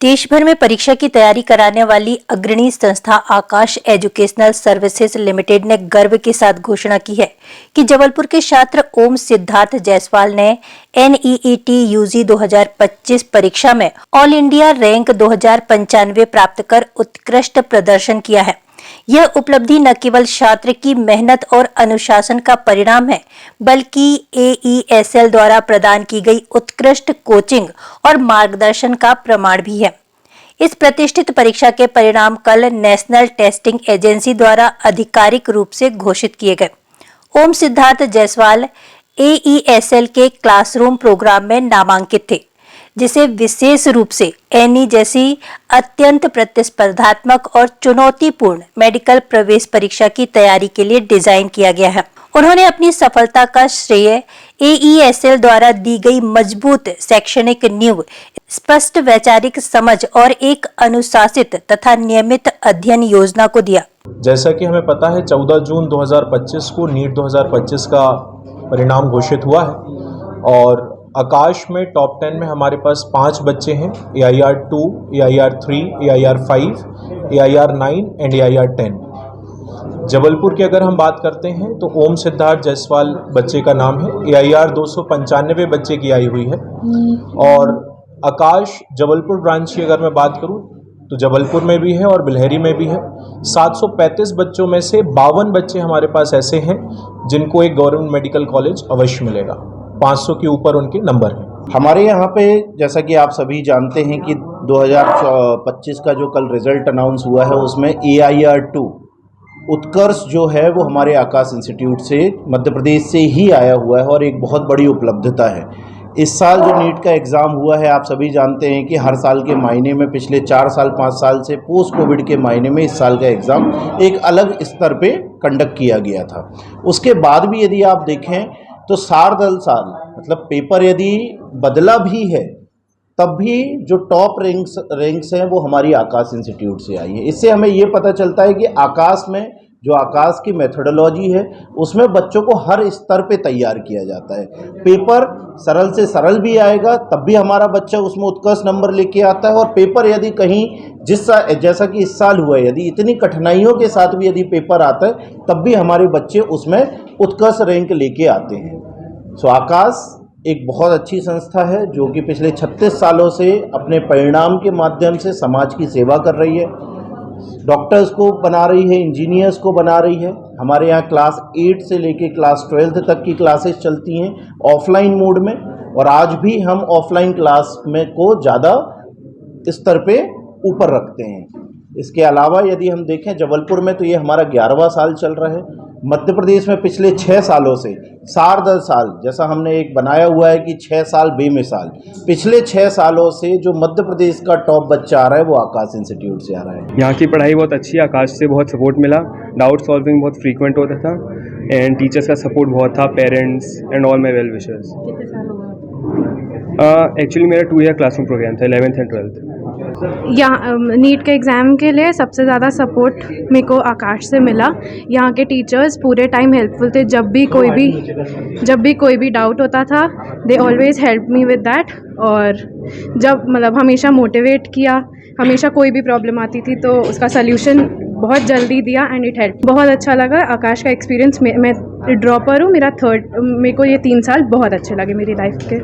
देश भर में परीक्षा की तैयारी कराने वाली अग्रणी संस्था आकाश एजुकेशनल सर्विसेज लिमिटेड ने गर्व के साथ घोषणा की है कि जबलपुर के छात्र ओम सिद्धार्थ जायसवाल ने NEET UG 2025 परीक्षा में ऑल इंडिया रैंक 2095 प्राप्त कर उत्कृष्ट प्रदर्शन किया है। यह उपलब्धि न केवल छात्र की मेहनत और अनुशासन का परिणाम है, बल्कि AESL द्वारा प्रदान की गई उत्कृष्ट कोचिंग और मार्गदर्शन का प्रमाण भी है। इस प्रतिष्ठित परीक्षा के परिणाम कल नेशनल टेस्टिंग एजेंसी द्वारा आधिकारिक रूप से घोषित किए गए। ओम सिद्धार्थ जायसवाल AESL के क्लासरूम प्रोग्राम में नामांकित थे, जिसे विशेष रूप से NE जैसी अत्यंत प्रतिस्पर्धात्मक और चुनौतीपूर्ण मेडिकल प्रवेश परीक्षा की तैयारी के लिए डिजाइन किया गया है। उन्होंने अपनी सफलता का श्रेय AESL द्वारा दी गई मजबूत शैक्षणिक नींव, स्पष्ट वैचारिक समझ और एक अनुशासित तथा नियमित अध्ययन योजना को दिया। जैसा कि हमें पता है 14 जून 2025 को नीट 2025 का परिणाम घोषित हुआ है और आकाश में टॉप 10 में हमारे पास 5 बच्चे हैं, AIR 2, AIR 3, AIR 5, AIR 9 and AIR 10। Jabalpur की अगर हम बात करते हैं तो ओम सिद्धार्थ जायसवाल बच्चे का नाम है। AIR 295 बच्चे की आई हुई है और आकाश जबलपुर ब्रांच की अगर मैं बात करूं तो जबलपुर में भी है और बिलहरी में भी है। 735 बच्चों में से 52 बच्चे हमारे पास ऐसे हैं जिनको एक गवर्नमेंट मेडिकल कॉलेज अवश्य मिलेगा। 500 के ऊपर उनके नंबर हैं। हमारे यहाँ पे जैसा कि आप सभी जानते हैं कि 2025 का जो कल रिजल्ट अनाउंस हुआ है उसमें AIR 2 उत्कर्ष जो है वो हमारे आकाश इंस्टीट्यूट से मध्य प्रदेश से ही आया हुआ है और एक बहुत बड़ी उपलब्धता है। इस साल जो नीट का एग्ज़ाम हुआ है, आप सभी जानते हैं कि हर साल के मायने में पिछले 4 साल 5 साल से पोस्ट कोविड के मायने में इस साल का एग्ज़ाम एक अलग स्तर पे कंडक्ट किया गया था। उसके बाद भी यदि आप देखें तो साल मतलब पेपर यदि बदला भी है तब भी जो टॉप रैंक्स हैं वो हमारी आकाश इंस्टीट्यूट से आई है। इससे हमें ये पता चलता है कि आकाश में जो आकाश की मेथोडोलॉजी है उसमें बच्चों को हर स्तर पे तैयार किया जाता है। पेपर सरल से सरल भी आएगा तब भी हमारा बच्चा उसमें उत्कृष्ट नंबर लेके आता है और पेपर यदि कहीं जैसा कि इस साल हुआ है, यदि इतनी कठिनाइयों के साथ भी यदि पेपर आता है तब भी हमारे बच्चे उसमें उत्कृष्ट रैंक लेके आते हैं। सो आकाश एक बहुत अच्छी संस्था है जो कि पिछले 36 सालों से अपने परिणाम के माध्यम से समाज की सेवा कर रही है। डॉक्टर्स को बना रही है, इंजीनियर्स को बना रही है। हमारे यहाँ क्लास 8 से लेके क्लास 12 तक की क्लासेस चलती हैं ऑफलाइन मोड में और आज भी हम ऑफलाइन क्लास में को ज़्यादा स्तर पे ऊपर रखते हैं। इसके अलावा यदि हम देखें जबलपुर में तो ये हमारा 11वां साल चल रहा है। मध्य प्रदेश में पिछले 6 सालों से साल दर साल जैसा हमने एक बनाया हुआ है कि 6 साल बेमिसाल, पिछले 6 सालों से जो मध्य प्रदेश का टॉप बच्चा आ रहा है वो आकाश इंस्टीट्यूट से आ रहा है। यहाँ की पढ़ाई बहुत अच्छी है, आकाश से बहुत सपोर्ट मिला, डाउट सॉल्विंग बहुत फ्रीक्वेंट होता था एंड टीचर्स का सपोर्ट बहुत था, parents and all my well wishers. कितने साल हुआ? एक्चुअली मेरा 2 ईयर क्लासरूम प्रोग्राम था 11th एंड 12th। यहाँ नीट के एग्ज़ाम के लिए सबसे ज़्यादा सपोर्ट मेरे को आकाश से मिला। यहाँ के टीचर्स पूरे टाइम हेल्पफुल थे। जब भी कोई भी डाउट होता था they always help me with that और जब मतलब हमेशा मोटिवेट किया। हमेशा कोई भी प्रॉब्लम आती थी तो उसका सल्यूशन बहुत जल्दी दिया एंड इट हेल्प। बहुत अच्छा लगा आकाश का एक्सपीरियंस। मैं ड्रॉपर हूँ, मेरा 3rd, मेरे को ये 3 साल बहुत अच्छे लगे मेरी लाइफ के।